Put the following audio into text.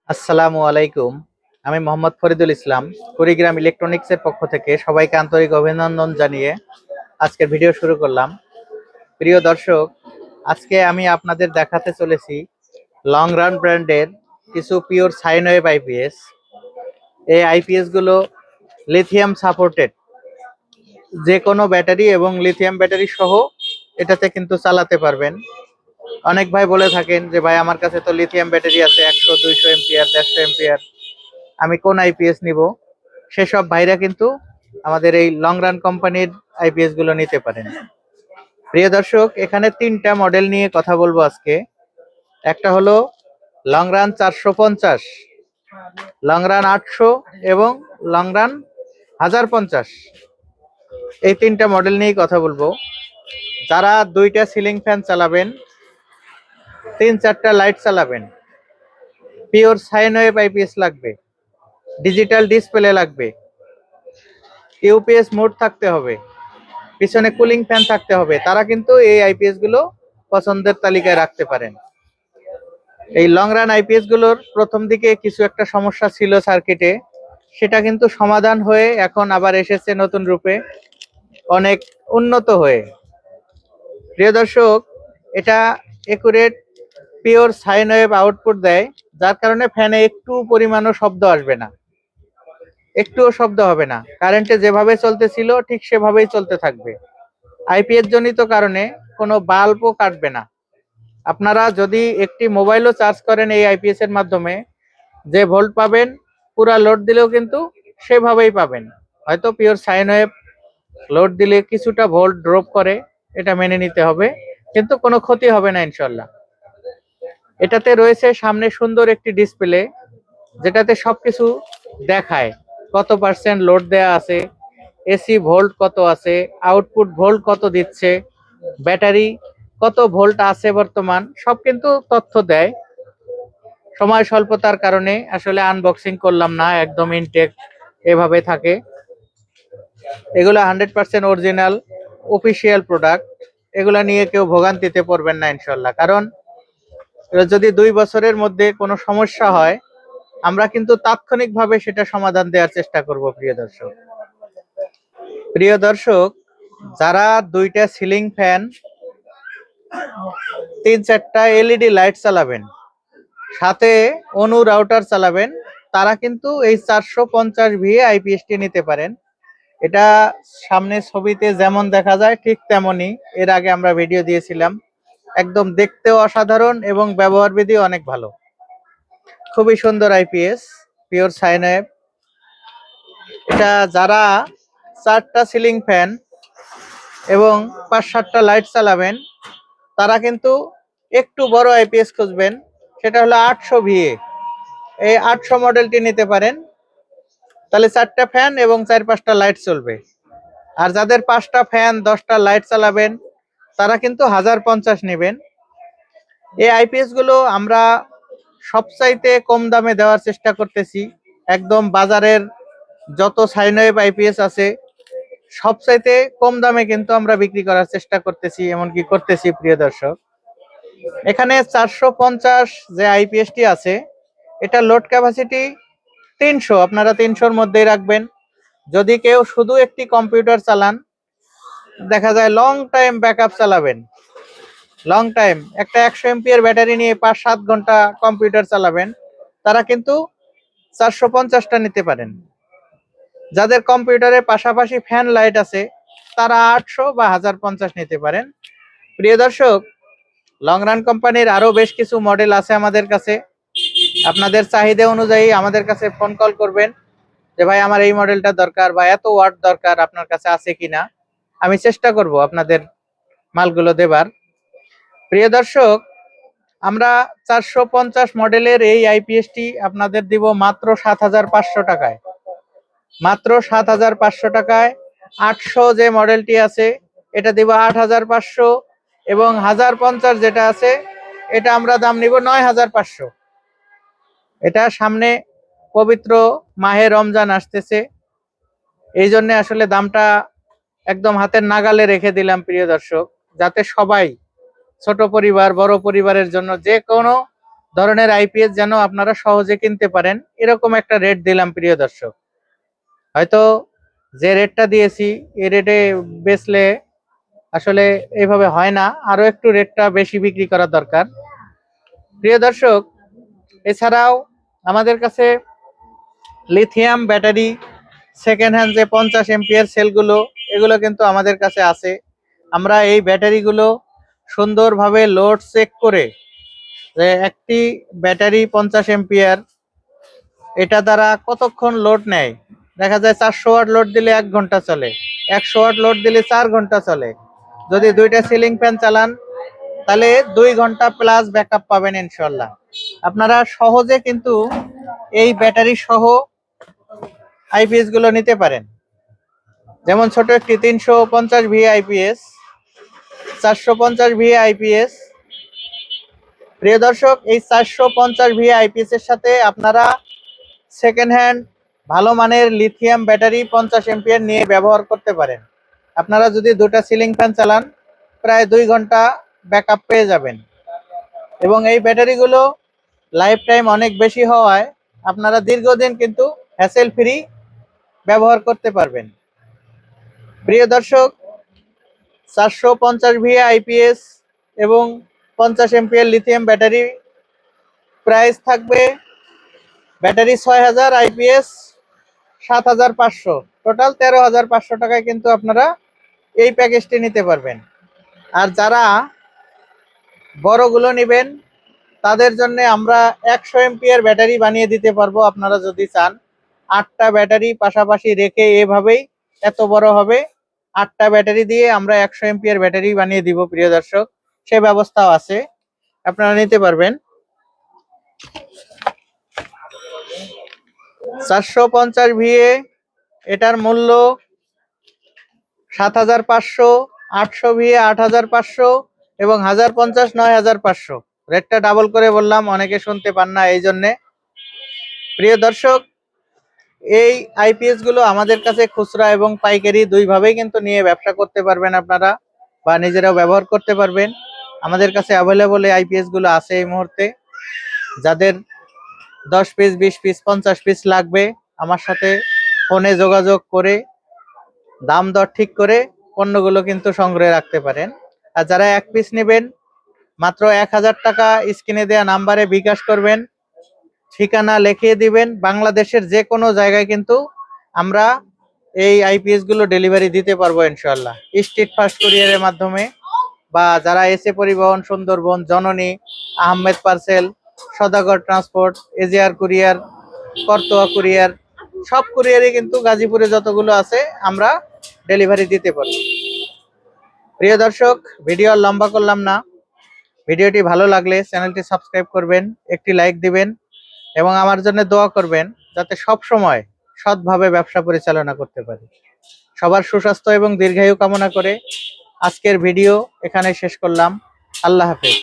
আসসালামু আলাইকুম। আমি মোহাম্মদ ফরিদুল ইসলাম, কুড়িগ্রাম ইলেকট্রনিক্সের পক্ষ থেকে সবাইকে আন্তরিক অভিনন্দন জানিয়ে আজকের ভিডিও শুরু করলাম। প্রিয় দর্শক, আজকে আমি আপনাদের দেখাতে চলেছি লং রান ব্র্যান্ডের কিছু পিওর সাইন ওয়েভ আইপিএস। এই আইপিএস গুলো লিথিয়াম সাপোর্টেড, যে কোনো ব্যাটারি এবং লিথিয়াম ব্যাটারি সহ এটাতে কিন্তু চালাতে পারবেন। অনেক ভাই বলে থাকেন যে ভাই আমার কাছে তো লিথিয়াম ব্যাটারি আছে 100 200 এম্পিয়ার 150 এম্পিয়ার, আমি কোন আইপিএস নিব? সেসব ভাইরা কিন্তু আমাদের এই লং রান কোম্পানির আইপিএস গুলো নিতে পারেন। প্রিয় দর্শক, এখানে তিনটা মডেল নিয়ে কথা বলবো আজকে। একটা হলো লং রান 450, লং রান 800 এবং লং রান 1050। এই তিনটা মডেল নিয়ে কথা বলবো। যারা দুইটা সিলিং ফ্যান চালাবেন, 3-4টা লাইট চালাবেন, পিওর সাইন ওয়েভ আইপিএস লাগবে, ডিজিটাল ডিসপ্লে লাগবে, ইউপিএস মোড থাকতে হবে, পিছনে কুলিং ফ্যান থাকতে হবে, তারা কিন্তু এই আইপিএস গুলো পছন্দের তালিকায় রাখতে পারেন। এই লং রান আইপিএস গুলোর প্রথম দিকে কিছু একটা সমস্যা ছিল সার্কিটে, সেটা কিন্তু সমাধান হয়ে এখন আবার এসেছে নতুন রূপে, অনেক উন্নত হয়ে। প্রিয় দর্শক, এটা accurate pure sine wave output দেয়, যার কারণে ফ্যানে একটু পরিমাণও শব্দ আসবে না, একটুও শব্দ হবে না। কারেন্টে যেভাবে চলতেছিল ঠিক সেভাবেই চলতে থাকবে। আইপিএস জনিত কারণে কোনো বাল্বও কাটবে না। আপনারা যদি একটি মোবাইলও চার্জ করেন এই আইপিএস এর মাধ্যমে, যে ভোল্ট পাবেন পুরা লোড দিলেও কিন্তু সেভাবেই পাবেন। হয়তো পিওর সাইন ওয়েভ লোড দিলে কিছুটা ভোল্ট ড্রপ করে, এটা মেনে নিতে হবে, কিন্তু কোনো ক্ষতি হবে না ইনশাল্লাহ। এটাতে রয়েছে সামনে সুন্দর একটি ডিসপ্লে, যেটাতে সবকিছু দেখায়, কত পার্সেন্ট লোড দেয়া আছে, এসি ভোল্ট কত আছে, আউটপুট ভোল্ট কত দিচ্ছে, ব্যাটারি কত ভোল্ট আছে বর্তমান, সব কিন্তু তথ্য দেয়। সময় স্বল্পতার কারণে আসলে আনবক্সিং করলাম না, একদম ইনটেক এভাবে থাকে। এগুলো 100% অরিজিনাল অফিসিয়াল প্রোডাক্ট। এগুলা নিয়ে কেউ ভোগান্তিতে পড়বেন না ইনশাল্লাহ, কারণ যদি 2 বছরের মধ্যে কোনো সমস্যা হয়, আমরা কিন্তু তাৎক্ষণিকভাবে সেটা সমাধান দেওয়ার চেষ্টা করব। প্রিয় দর্শক, যারা দুইটা সিলিং ফ্যান, 3-4টা এলইডি লাইট চালাবেন, সাথে অনু রাউটার চালাবেন, তারা কিন্তু এই 450 VA আইপিএসটি নিতে পারেন। এটা সামনে ছবিতে যেমন দেখা যায় ঠিক তেমনই, এর আগে আমরা ভিডিও দিয়েছিলাম। একদম দেখতেও অসাধারণ এবং ব্যবহার বিধি অনেক ভালো, খুবই সুন্দর আইপিএস, পিওর সাইন ওয়েভ। এটা যারা 4টা সিলিং ফ্যান এবং 5-7টা লাইট চালাবেন, তারা কিন্তু একটু বড় আইপিএস খুঁজবেন, সেটা হলো 800 VA। এই 800 মডেলটি নিতে পারেন, তাহলে 4টা ফ্যান এবং 4-5টা লাইট চলবে। আর যাদের 5টা ফ্যান 10টা লাইট চালাবেন, তারা কিন্তু 1050 নেবেন। এই আইপিএস গুলো আমরা সবচাইতে কম দামে দেওয়ার চেষ্টা করতেছি। একদম বাজারের যত সাইন ওয়েভ আইপিএস আছে সবচাইতে কম দামে কিন্তু আমরা বিক্রি করার চেষ্টা করতেছি, এমনকি করতেছি। প্রিয় দর্শক, এখানে 450 যে আইপিএসটি আছে, এটা লোড ক্যাপাসিটি 300, আপনারা 300-র মধ্যেই রাখবেন। যদি কেউ শুধু একটি কম্পিউটার চালান, দেখা যায় লং টাইম ব্যাকআপ চালাবেন, লং টাইম একটা 100 এম্পিয়ার ব্যাটারি নিয়ে 5-7 ঘন্টা কম্পিউটার চালাবেন, তারা কিন্তু 450টা নিতে পারেন। যাদের কম্পিউটারের পাশাপাশি ফ্যান লাইট আছে, তারা 800 বা 1050 নিতে পারেন। প্রিয় দর্শক, লং রান কোম্পানির আরো বেশ কিছু মডেল আছে আমাদের কাছে। আপনাদের চাহিদা অনুযায়ী আমাদের কাছে ফোন কল করবেন যে ভাই আমার এই মডেলটা দরকার বা এত ওয়াট দরকার, আপনার কাছে আছে কিনা। আমি চেষ্টা করব আপনাদের মালগুলো দেবার। প্রিয় দর্শক, আমরা 450 মডেলের এই আইপিএসটি আপনাদের দিব মাত্র 7500 টাকায়, মাত্র 7500 টাকায়। 800 যে মডেলটি আছে এটা দিব 8500, এবং 1050 যেটা আছে এটা আমরা দাম নিব 9500। এটা সামনে পবিত্র মাহে রমজান আসতেছে, এই জন্য আসলে দামটা একদম হাতের নাগালে রেখে দিলাম প্রিয় দর্শক, যাতে সবাই, ছোট পরিবার বড় পরিবারের জন্য যে কোনো ধরনের আইপিএস যেন আপনারা সহজে কিনতে পারেন, এরকম একটা রেট দিলাম প্রিয় দর্শক। হয়তো যে রেটটা দিয়েছি এই রেটে বেচলে আসলে এইভাবে হয় না, আরো একটু রেটটা বেশি বিক্রি করা দরকার প্রিয় দর্শক। এছাড়াও আমাদের কাছে লিথিয়াম ব্যাটারি সেকেন্ড হ্যান্ড যে 50 এমপিয়ার সেলগুলো, এগুলো কিন্তু আমাদের কাছে আছে। আমরা এই ব্যাটারিগুলো সুন্দরভাবে লোড চেক করে, যে একটি ব্যাটারি 50 এমপিয়ার এটা দ্বারা কতক্ষণ লোড নেয়, দেখা যায় 400 ওয়াট লোড দিলে 1 ঘন্টা চলে, 100 ওয়াট লোড দিলে 4 ঘন্টা চলে। যদি দুইটা সিলিং ফ্যান চালান তাহলে 2 ঘন্টা প্লাস ব্যাকআপ পাবেন ইনশাল্লাহ। আপনারা সহজে কিন্তু এই ব্যাটারি সহ আইপিএস গুলো নিতে পারেন। যেমন ছোট একটি 350 ভি আইপিএস, 450 ভি আইপিএস। প্রিয় দর্শক, এই 450 ভি আইপিএস এর সাথে আপনারা সেকেন্ড হ্যান্ড ভালো মানের লিথিয়াম ব্যাটারি 50 এমপিয়ার নিয়ে ব্যবহার করতে পারেন। আপনারা যদি দুটা সিলিং ফ্যান চালান প্রায় 2 ঘন্টা ব্যাকআপ পেয়ে যাবেন। এবং এই ব্যাটারিগুলো লাইফ টাইম অনেক বেশি হওয়ায় আপনারা দীর্ঘদিন কিন্তু হ্যাসেল ফ্রি ব্যবহার করতে পারবেন। প্রিয় দর্শক, 450 ভি আইপিএস এবং 50 এমপিয়ার লিথিয়াম ব্যাটারি প্রাইস থাকবে, ব্যাটারি 6000, আইপিএস 7500, টোটাল 13500 টাকায় কিন্তু আপনারা এই প্যাকেজটি নিতে পারবেন। আর যারা বড়গুলো নেবেন তাদের জন্য আমরা 100 এমপিয়ার ব্যাটারি বানিয়ে দিতে পারবো। আপনারা যদি চান 8টা ব্যাটারি পাশাপাশি রেখে এভাবেই এত বড় হবে, 8টা ব্যাটারি দিয়ে আমরা 100 এমপিয়ার ব্যাটারি বানিয়ে দিব প্রিয় দর্শক, সে ব্যবস্থাও আছে, আপনারা নিতে পারবেন। 450 ভিএ এটার মূল্য 7500, 800 ভিএ 8500 এবং 1050 9500। রেটটা ডাবল করে বললাম, অনেকে শুনতে পান না এই জন্যে। প্রিয় দর্শক, এই আইপিএস গুলো আমাদের কাছে খুচরা এবং পাইকারি দুইভাবেই কিন্তু নিয়ে ব্যবসা করতে পারবেন আপনারা, বা নিজেরাও ব্যবহার করতে পারবেন। আমাদের কাছে অ্যাভেলেবল এই আইপিএস গুলো আছে এই মুহূর্তে। যাদের 10 পিস, 20 পিস, 50 পিস লাগবে আমার সাথে ফোনে যোগাযোগ করে দাম দর ঠিক করে পণ্যগুলো কিন্তু সংগ্রহে রাখতে পারেন। আর যারা 1 পিস নেবেন মাত্র 1000 টাকা স্ক্রিনে দেওয়া নাম্বারে বিকাশ করবেন, ঠিকানা লিখিয়ে দিবেন। বাংলাদেশের যে কোনো জায়গায় কিন্তু আমরা এই আইপিএস গুলো ডেলিভারি দিতে পারবো ইনশাআল্লাহ, স্ট্রিট ফাস্ট কুরিয়ারের মাধ্যমে, বা যারা এসে পরিবহন, Sundarban, Janani, Ahmed parcel, Sadagar transport, AGR courier, Karatoya courier, সব কুরিয়ারই কিন্তু গাজীপুরে যতগুলো আছে আমরা ডেলিভারি দিতে পারবো। প্রিয় দর্শক, ভিডিও আর লম্বা করলাম না, ভিডিওটি ভালো লাগলে চ্যানেলটি সাবস্ক্রাইব করবেন, একটি লাইক দিবেন এবং আমার জন্য দোয়া করবেন যাতে সব সময় সৎভাবে ব্যবসা পরিচালনা করতে পারি। সবার সুস্বাস্থ্য এবং দীর্ঘায়ু কামনা করে আজকের ভিডিও এখানে শেষ করলাম। আল্লাহ হাফেজ।